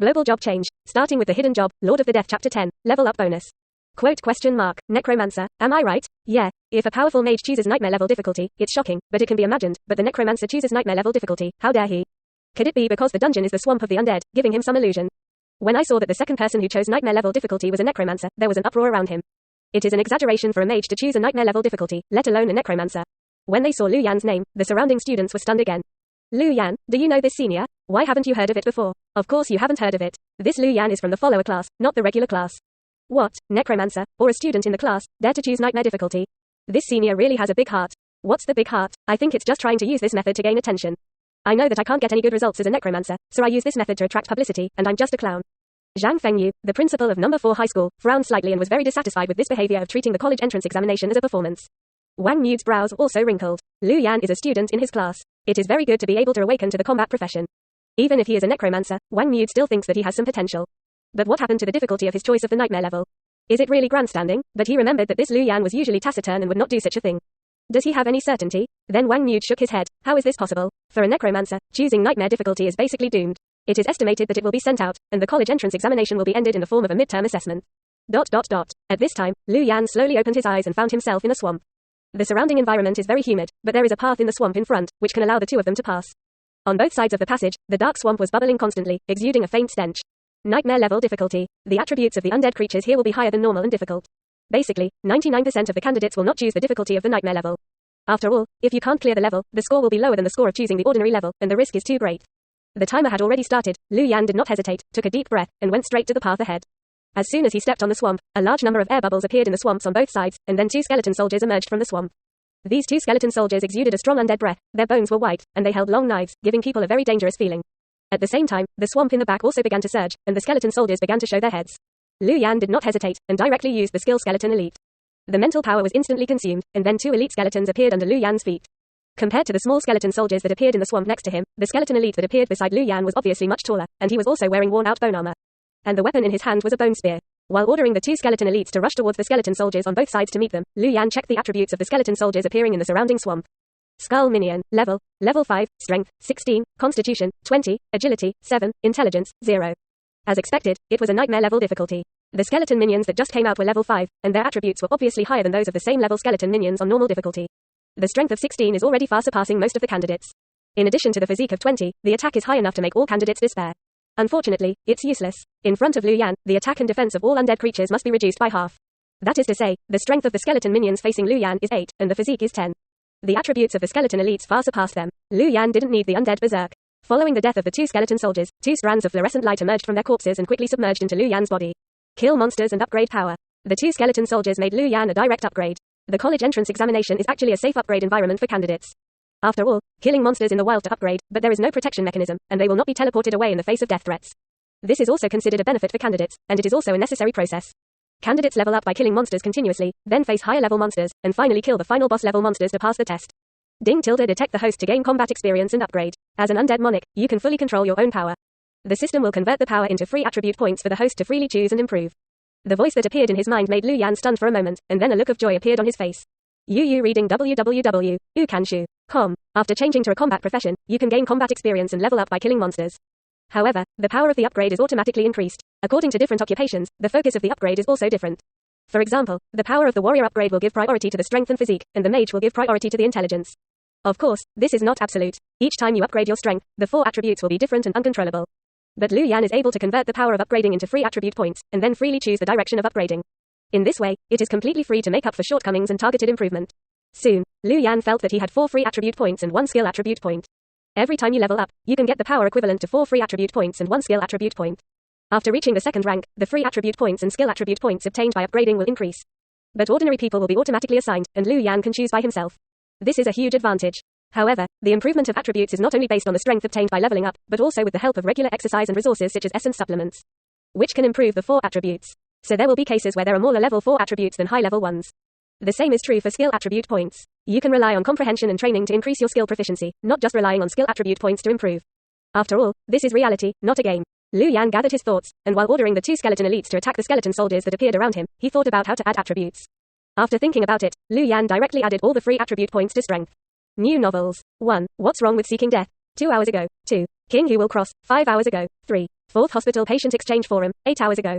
Global job change. Starting with the hidden job, Lord of the Death Chapter 10, level up bonus. Quote question mark, necromancer, am I right? Yeah. If a powerful mage chooses nightmare level difficulty, it's shocking, but it can be imagined, but the necromancer chooses nightmare level difficulty, how dare he? Could it be because the dungeon is the swamp of the undead, giving him some illusion? When I saw that the second person who chose nightmare level difficulty was a necromancer, there was an uproar around him. It is an exaggeration for a mage to choose a nightmare level difficulty, let alone a necromancer. When they saw Lu Yan's name, the surrounding students were stunned again. Lu Yan, do you know this senior? Why haven't you heard of it before? Of course you haven't heard of it. This Lu Yan is from the follower class, not the regular class. What, necromancer, or a student in the class, dare to choose nightmare difficulty? This senior really has a big heart. What's the big heart? I think it's just trying to use this method to gain attention. I know that I can't get any good results as a necromancer, so I use this method to attract publicity, and I'm just a clown. Zhang Fengyu, the principal of No. 4 High School, frowned slightly and was very dissatisfied with this behavior of treating the college entrance examination as a performance. Wang Yu's brows also wrinkled. Lu Yan is a student in his class. It is very good to be able to awaken to the combat profession. Even if he is a necromancer, Wang Yu still thinks that he has some potential. But what happened to the difficulty of his choice of the nightmare level? Is it really grandstanding? But he remembered that this Lu Yan was usually taciturn and would not do such a thing. Does he have any certainty? Then Wang Yu shook his head. How is this possible? For a necromancer, choosing nightmare difficulty is basically doomed. It is estimated that it will be sent out, and the college entrance examination will be ended in the form of a midterm assessment. At this time, Lu Yan slowly opened his eyes and found himself in a swamp. The surrounding environment is very humid, but there is a path in the swamp in front, which can allow the two of them to pass. On both sides of the passage, the dark swamp was bubbling constantly, exuding a faint stench. Nightmare level difficulty. The attributes of the undead creatures here will be higher than normal and difficult. Basically, 99% of the candidates will not choose the difficulty of the nightmare level. After all, if you can't clear the level, the score will be lower than the score of choosing the ordinary level, and the risk is too great. The timer had already started. Lu Yan did not hesitate, took a deep breath, and went straight to the path ahead. As soon as he stepped on the swamp, a large number of air bubbles appeared in the swamps on both sides, and then two skeleton soldiers emerged from the swamp. These two skeleton soldiers exuded a strong undead breath, their bones were white, and they held long knives, giving people a very dangerous feeling. At the same time, the swamp in the back also began to surge, and the skeleton soldiers began to show their heads. Lu Yan did not hesitate, and directly used the skill Skeleton Elite. The mental power was instantly consumed, and then two elite skeletons appeared under Lu Yan's feet. Compared to the small skeleton soldiers that appeared in the swamp next to him, the skeleton elite that appeared beside Lu Yan was obviously much taller, and he was also wearing worn-out bone armor. And the weapon in his hand was a bone spear. While ordering the two skeleton elites to rush towards the skeleton soldiers on both sides to meet them, Lu Yan checked the attributes of the skeleton soldiers appearing in the surrounding swamp. Skull Minion, level 5, Strength, 16, Constitution, 20, Agility, 7, Intelligence, 0. As expected, it was a nightmare level difficulty. The skeleton minions that just came out were level 5, and their attributes were obviously higher than those of the same level skeleton minions on normal difficulty. The strength of 16 is already far surpassing most of the candidates. In addition to the physique of 20, the attack is high enough to make all candidates despair. Unfortunately, it's useless. In front of Lu Yan, the attack and defense of all undead creatures must be reduced by half. That is to say, the strength of the skeleton minions facing Lu Yan is 8, and the physique is 10. The attributes of the skeleton elites far surpass them. Lu Yan didn't need the undead berserk. Following the death of the two skeleton soldiers, two strands of fluorescent light emerged from their corpses and quickly submerged into Lu Yan's body. Kill monsters and upgrade power. The two skeleton soldiers made Lu Yan a direct upgrade. The college entrance examination is actually a safe upgrade environment for candidates. After all, killing monsters in the wild to upgrade, but there is no protection mechanism, and they will not be teleported away in the face of death threats. This is also considered a benefit for candidates, and it is also a necessary process. Candidates level up by killing monsters continuously, then face higher level monsters, and finally kill the final boss level monsters to pass the test. Detect the host to gain combat experience and upgrade. As an undead monarch, you can fully control your own power. The system will convert the power into free attribute points for the host to freely choose and improve. The voice that appeared in his mind made Lu Yan stunned for a moment, and then a look of joy appeared on his face. Reading www.ukanshu.com. After changing to a combat profession, you can gain combat experience and level up by killing monsters. However, the power of the upgrade is automatically increased. According to different occupations, the focus of the upgrade is also different. For example, the power of the warrior upgrade will give priority to the strength and physique, and the mage will give priority to the intelligence. Of course, this is not absolute. Each time you upgrade your strength, the 4 attributes will be different and uncontrollable. But Lu Yan is able to convert the power of upgrading into free attribute points, and then freely choose the direction of upgrading. In this way, it is completely free to make up for shortcomings and targeted improvement. Soon, Lu Yan felt that he had 4 free attribute points and 1 skill attribute point. Every time you level up, you can get the power equivalent to 4 free attribute points and 1 skill attribute point. After reaching the second rank, the free attribute points and skill attribute points obtained by upgrading will increase. But ordinary people will be automatically assigned, and Lu Yan can choose by himself. This is a huge advantage. However, the improvement of attributes is not only based on the strength obtained by leveling up, but also with the help of regular exercise and resources such as essence supplements, which can improve the 4 attributes. So there will be cases where there are more level 4 attributes than high level ones. The same is true for skill attribute points. You can rely on comprehension and training to increase your skill proficiency, not just relying on skill attribute points to improve. After all, this is reality, not a game. Lu Yan gathered his thoughts, and while ordering the 2 skeleton elites to attack the skeleton soldiers that appeared around him, he thought about how to add attributes. After thinking about it, Lu Yan directly added all the free attribute points to strength. New novels. 1. What's wrong with seeking death? 2 hours ago. 2. King who will cross, 5 hours ago. 3. Fourth hospital patient exchange forum, 8 hours ago.